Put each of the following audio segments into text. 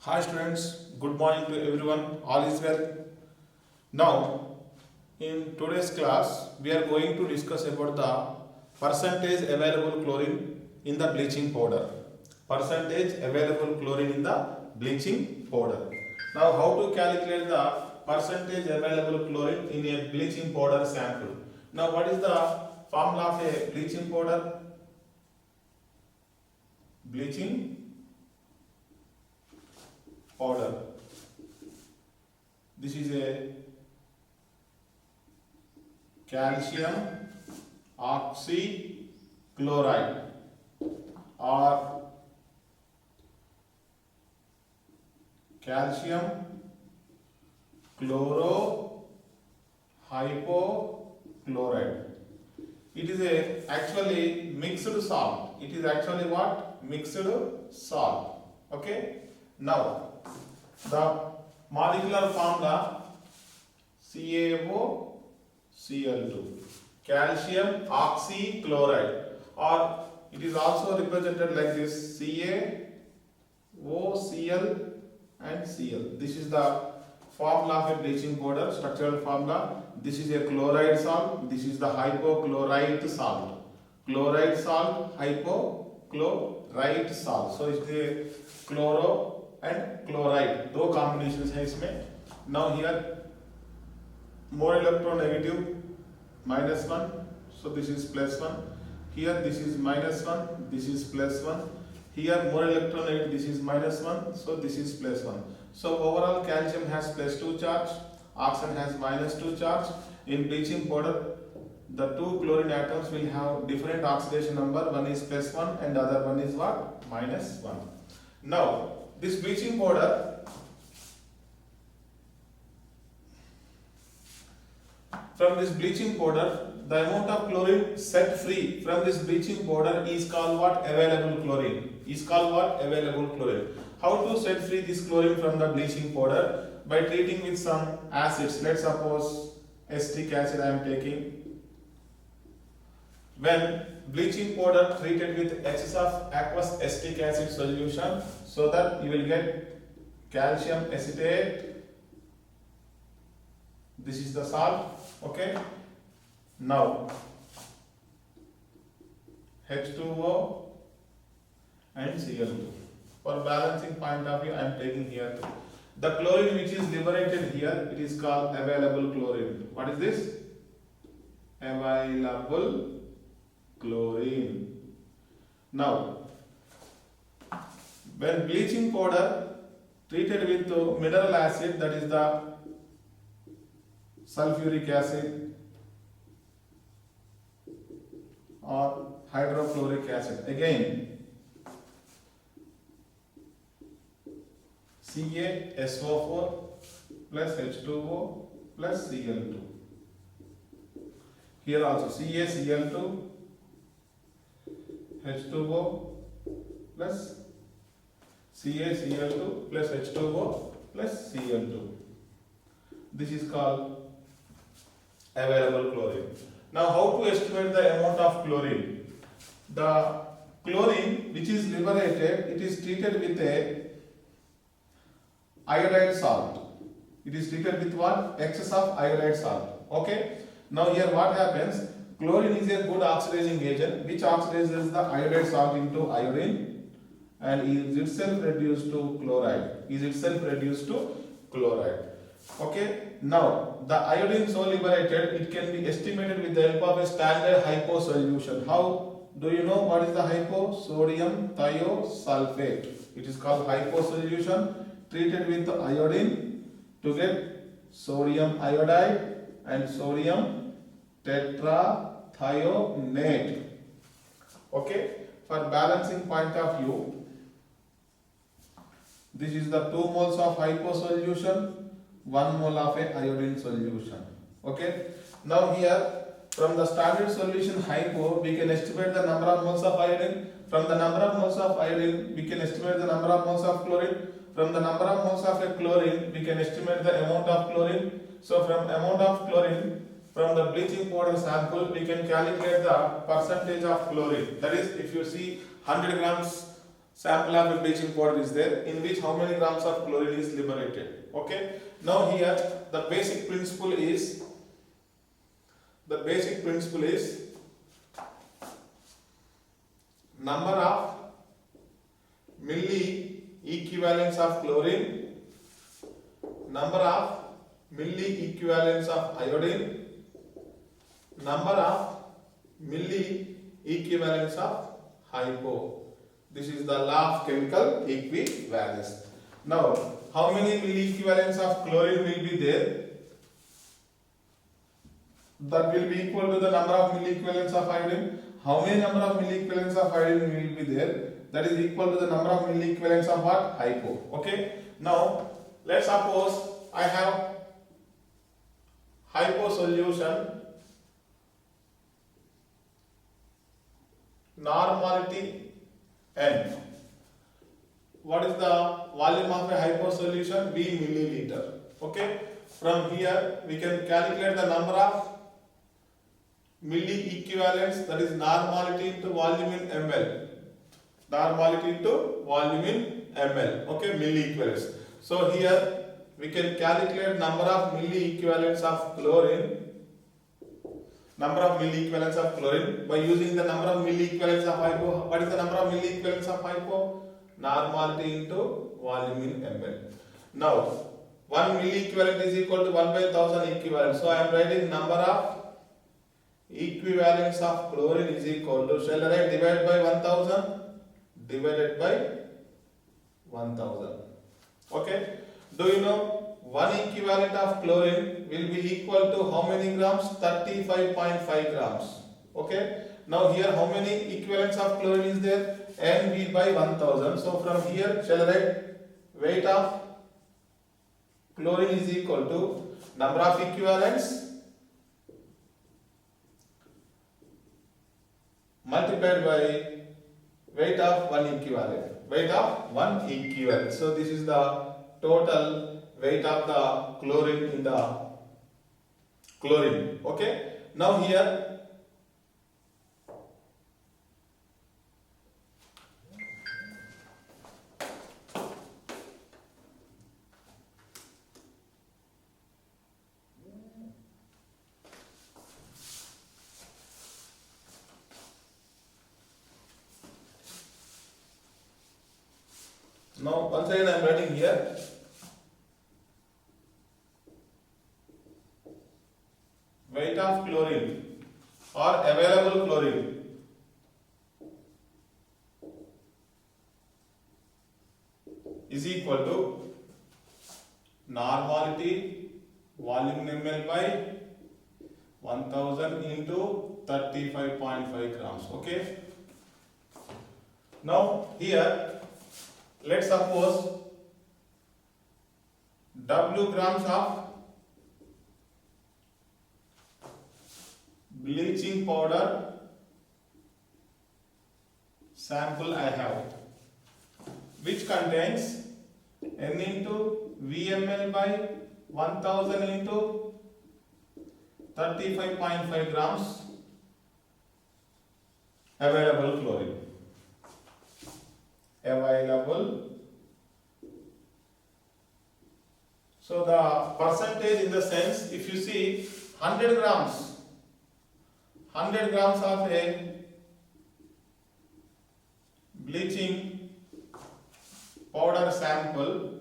Hi students, good morning to everyone. All is well. Now, in today's class, we are going to discuss about the percentage available chlorine in the bleaching powder. Percentage available chlorine in the bleaching powder. Now, how to calculate the percentage available chlorine in a bleaching powder sample? Now, what is the formula of a bleaching powder? Bleaching powder. This is a calcium oxychloride or calcium chlorohypochloride. It is a actually mixed salt. It is actually what? Mixed salt. Okay. Now, the molecular formula CaOCl2, calcium oxychloride, or it is also represented like this: CaOCl and Cl. This is the formula of a bleaching powder, structural formula. This is a chloride salt, this is the hypochlorite salt. Chloride salt, hypochlorite salt. So it's a chloro and chloride, दो combinations है इसमें. Now here more electronegative -1, so this is +1. Here this is -1, this is +1. Here more electronegative, this is -1, so this is +1. So overall calcium has +2 charge, oxygen has -2 charge. In bleaching powder, the two chlorine atoms will have different oxidation number. One is +1 and the other one is what? -1. Now this bleaching powder, from this bleaching powder, the amount of chlorine set free from this bleaching powder is called what? Available chlorine. Is called what? Available chlorine. How to set free this chlorine from the bleaching powder? By treating with some acids. Let's suppose acetic acid I am taking. When bleaching powder treated with excess of aqueous acetic acid solution, so that you will get calcium acetate. This is the salt. Okay. Now H2O and Cl2. For balancing point of view, I am taking here too. The chlorine which is liberated here, it is called available chlorine. What is this? Available chlorine. Now, when bleaching powder treated with mineral acid, that is the sulfuric acid or hydrochloric acid, again CaSO4 plus H2O plus Cl2. Here also CaCl2 H2O plus CaCl2 plus H2O plus Cl2. This is called available chlorine. Now how to estimate the amount of chlorine? The chlorine which is liberated, it is treated with a iodide salt. It is treated with what? Excess of iodide salt. Okay. Now here what happens? Chlorine is a good oxidizing agent which oxidizes the iodide salt into iodine and is itself reduced to chloride. Okay. Now the iodine so liberated, it can be estimated with the help of a standard hypo solution. How do you know what is the hypo? Sodium thiosulfate. It is called hypo solution, treated with iodine to get sodium iodide and sodium tetrathionate. Okay. For balancing point of view, this is the 2 moles of hypo solution, 1 mole of a iodine solution. Okay. Now here from the standard solution hypo, we can estimate the number of moles of iodine. From the number of moles of iodine, we can estimate the number of moles of chlorine. From the number of moles of a chlorine, we can estimate the amount of chlorine. So from amount of chlorine, from the bleaching powder sample, we can calculate the percentage of chlorine. That is, if you see 100 grams sample of a bleaching powder is there, in which how many grams of chlorine is liberated. Okay, now here the basic principle is number of milli equivalents of chlorine, number of milli equivalents of iodine, number of milli equivalents of hypo. This is the law of chemical equivalence. Now, how many milli equivalents of chlorine will be there? That will be equal to the number of milli equivalents of iodine. How many number of milli equivalents of iodine will be there? That is equal to the number of milli equivalents of what? Hypo. Okay. Now, let's suppose I have hypo solution, normality n. What is the volume of a hypo solution? V milliliter. Okay. From here we can calculate the number of milli equivalents, that is normality into volume in ml. Normality into volume in ml. Okay, milli equivalents. So here we can calculate number of milli equivalents of chlorine. Number of milli equivalents of chlorine by using the number of milli equivalents of hypo. What is the number of milli equivalents of hypo? Normality into volume in ml. Now 1 milli equivalent is equal to 1 by 1000 equivalent. So I am writing number of equivalents of chlorine is equal to, shall I write divided by 1000? Divided by 1000. Okay. Do you know 1 equivalent of chlorine will be equal to how many grams? 35.5 grams. Okay. Now here how many equivalents of chlorine is there? NV by 1000. So from here shall I write weight of chlorine is equal to number of equivalents multiplied by weight of 1 equivalent. Weight of 1 equivalent. So this is the total weight of the chlorine in the chlorine. Okay. Now here once again I am writing here weight of chlorine or available chlorine is equal to normality volume in ml by 1000 into 35.5 grams. Okay. Now here let's suppose W grams of bleaching powder sample I have, which contains N into VML by 1000 into 35.5 grams available chlorine. Available. So the percentage in the sense, if you see 100 grams of a bleaching powder sample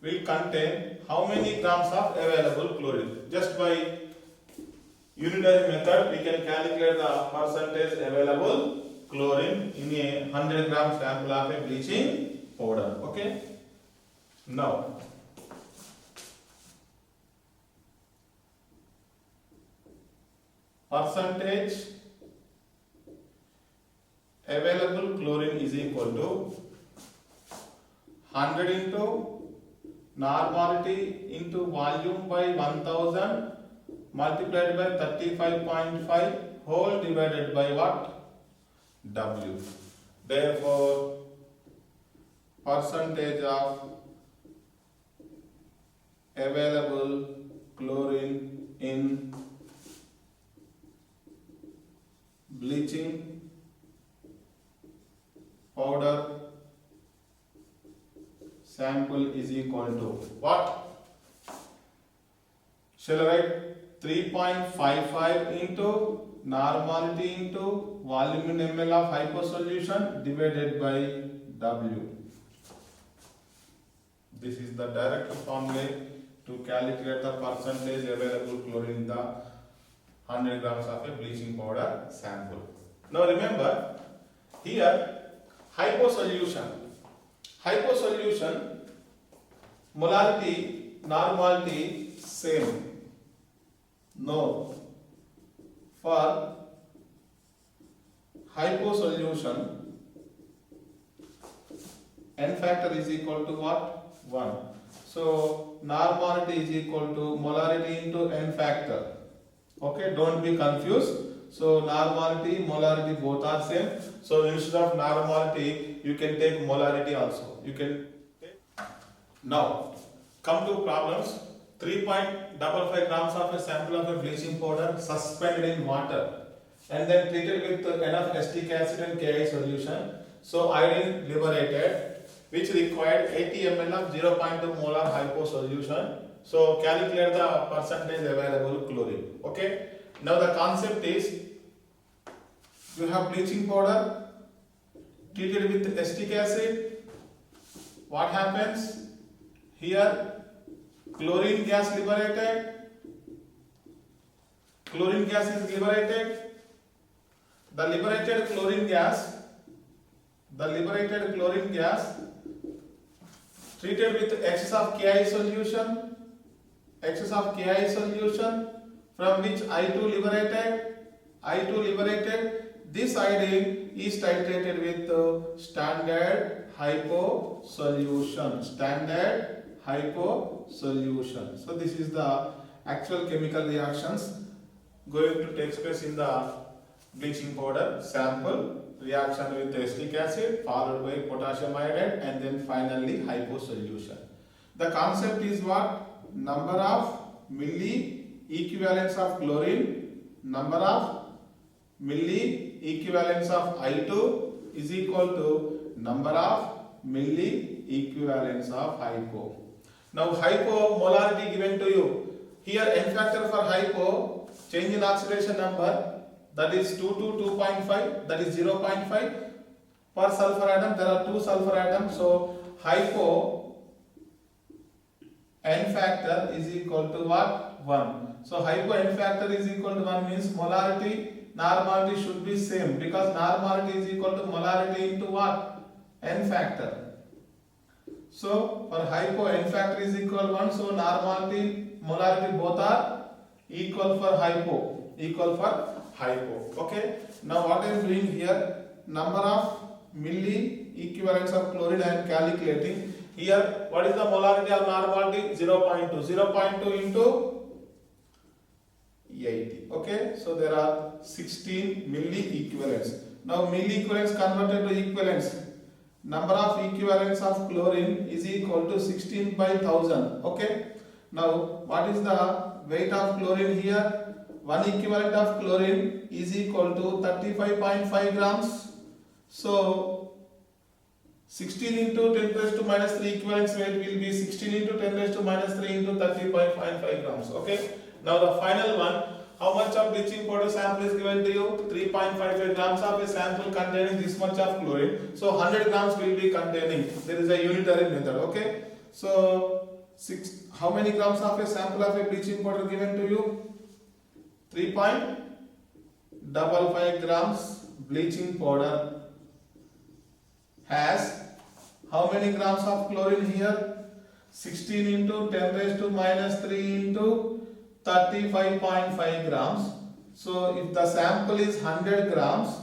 will contain how many grams of available chlorine. Just by unitary method we can calculate the percentage available chlorine in a 100 gram sample of a bleaching powder. Okay. Now percentage available chlorine is equal to 100 into normality into volume by 1000 multiplied by 35.5 whole divided by what? W. Therefore percentage of available chlorine in bleaching powder sample is equal to what? Shall I write 3.55 into normality into volume in ml of hypo solution divided by W. This is the direct formula to calculate the percentage available chlorine in the 100 grams of a bleaching powder sample. Now remember, here hypo solution, molarity, normality same. No, for hypo solution, n factor is equal to what? 1. So normality is equal to molarity into n factor. Okay, don't be confused. So normality, molarity both are same. So instead of normality, you can take molarity also. You can take. Now come to problems. 3.55 grams of a sample of a bleaching powder suspended in water and then treated with enough acetic acid and Ki solution. So iodine liberated, which required 80 ml of 0.2 molar hypo solution. So calculate the percentage available chlorine. Okay. Now the concept is, you have bleaching powder treated with acetic acid. What happens? Here chlorine gas liberated. Chlorine gas is liberated. The liberated chlorine gas treated with excess of Ki solution, from which I2 liberated. This iodine is titrated with standard hypo solution. So this is the actual chemical reactions going to take place in the bleaching powder sample. Reaction with acetic acid followed by potassium iodide and then finally hypo solution. The concept is what? Number of milli equivalents of chlorine, number of milli equivalents of I2 is equal to number of milli equivalents of hypo. Now hypo molarity given to you. Here n factor for hypo, change in oxidation number, that is 2 to 2.5, that is 0.5 per sulfur atom. There are 2 sulfur atoms, so hypo n factor is equal to what? 1. So hypo n factor is equal to 1 means molarity, normality should be same, because normality is equal to molarity into what? N factor. So for hypo n factor is equal to 1, so normality, molarity both are equal for hypo. Okay. Now what I am doing here, number of milli equivalents of chlorine I am calculating. Here what is the molarity or normality? 0.2 into 80. Okay. So there are 16 milli equivalents. Now milli equivalents converted to equivalents. Number of equivalents of chlorine is equal to 16 by 1000. Okay. Now what is the weight of chlorine here? 1 equivalent of chlorine is equal to 35.5 grams. So 16 into 10 raised to minus 3 equivalent weight will be 16 into 10 raised to minus 3 into 30.55 grams. Okay. Now the final one, how much of bleaching powder sample is given to you? 3.55 grams of a sample containing this much of chlorine. So 100 grams will be containing. There is a unitary method. Okay. So how many grams of a sample of a bleaching powder given to you? 3.55 grams bleaching powder has how many grams of chlorine here? 16 into 10 raised to minus 3 into 35.5 grams. So if the sample is 100 grams,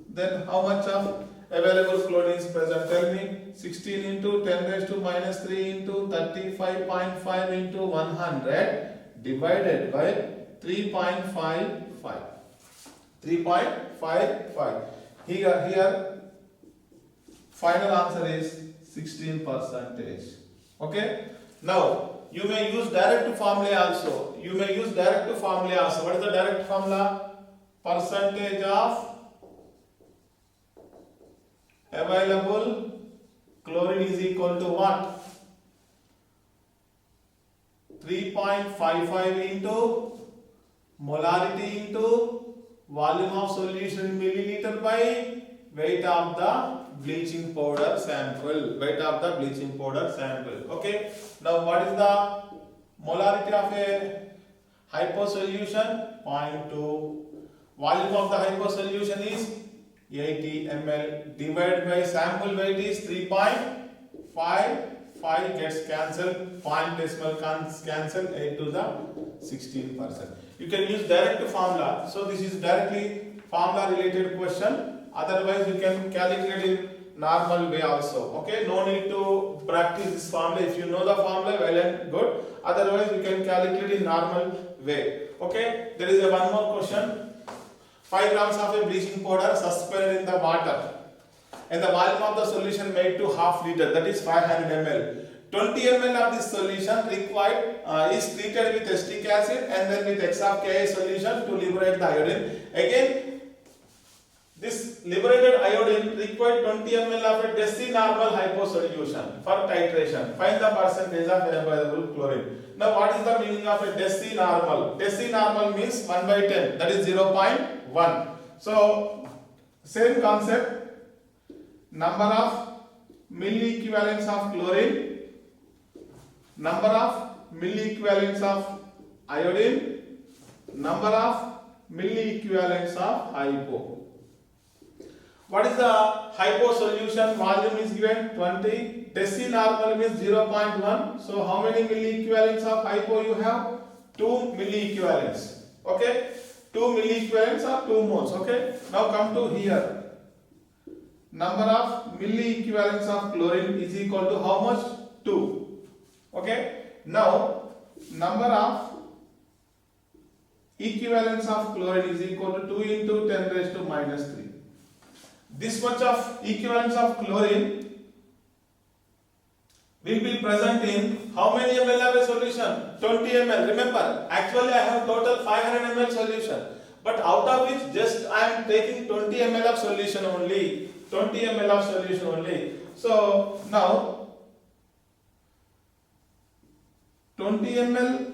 then how much of available chlorine is present? Tell me. 16 into 10 raised to minus 3 into 35.5 into 100 divided by 3.55. Here final answer is 16%. Okay. Now you may use direct formula also. What is the direct formula? Percentage of available chlorine is equal to what? 3.55 into molarity into volume of solution in milliliter by weight of the bleaching powder sample. Weight of the bleaching powder sample. Okay. Now what is the molarity of a hypo solution? 0.2. Volume of the hypo solution is 80 ml divided by sample weight is 3.5. 5 gets cancelled, point decimal cancel 8 to the 16%. You can use direct formula. So this is directly formula related question. Otherwise you can calculate in normal way also. Okay, no need to practice this formula. If you know the formula, well and good. Otherwise you can calculate in normal way. Okay, there is one more question. 5 grams of a bleaching powder suspended in the water and the volume of the solution made to half liter, that is 500 ml. 20 ml of this solution required is treated with acetic acid and then with X of Ki solution to liberate the iodine. Again, this liberated iodine required 20 ml of a decinormal hypo solution for titration. Find the percentage of available chlorine. Now, what is the meaning of a decinormal? Decinormal means 1 by 10, that is 0.1. So, same concept. Number of milliequivalents of chlorine, number of milliequivalents of iodine, number of milliequivalents of hypo. What is the hypo solution? Volume is given 20. Decinormal means 0.1. So how many milliequivalents of hypo you have? 2 milliequivalents. Okay, 2 milliequivalents or 2 moles. Okay. Now come to here. Number of milliequivalents of chlorine is equal to how much? 2. Okay. Now number of equivalents of chlorine is equal to 2 into 10 raised to minus 3. This much of equivalents of chlorine will be present in how many ml of a solution? 20 ml. Remember, actually I have total 500 ml solution, but out of which just I am taking 20 ml of solution only. 20 ml of solution only. So now 20 ml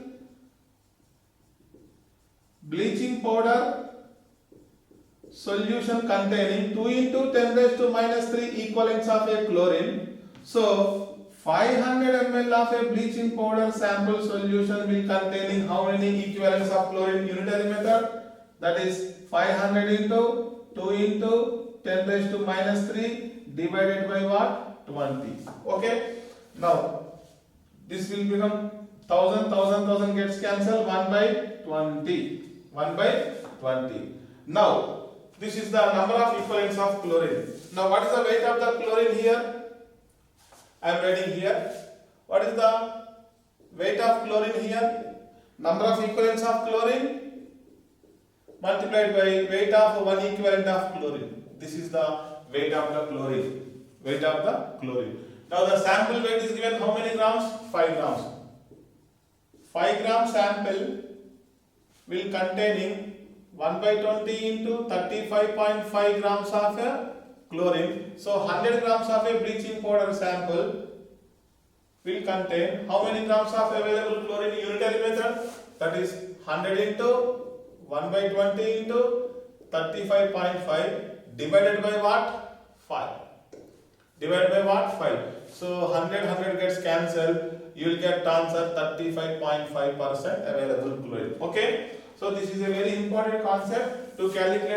bleaching powder solution containing 2 into 10 raised to minus 3 equivalents of a chlorine. So 500 ml of a bleaching powder sample solution will containing how many equivalents of chlorine? Unitary method, that is 500 into 2 into 10 raised to minus 3 divided by what? 20. Okay. Now this will become 1000 gets cancelled, 1 by 20. 1 by 20. Now this is the number of equivalents of chlorine. Now what is the weight of the chlorine here? I am writing here. What is the weight of chlorine here? Number of equivalents of chlorine multiplied by weight of one equivalent of chlorine. This is the weight of the chlorine. Weight of the chlorine. Now the sample weight is given how many grams? 5 grams. 5 gram sample will containing 1 by 20 into 35.5 grams of a chlorine. So 100 grams of a bleaching powder sample will contain how many grams of available chlorine? Unitary method, that is 100 into 1 by 20 into 35.5 divided by what? 5. Divided by what? 5. So 100 gets cancelled. You will get answer 35.5% available chlorine. Okay. So this is a very important concept to calculate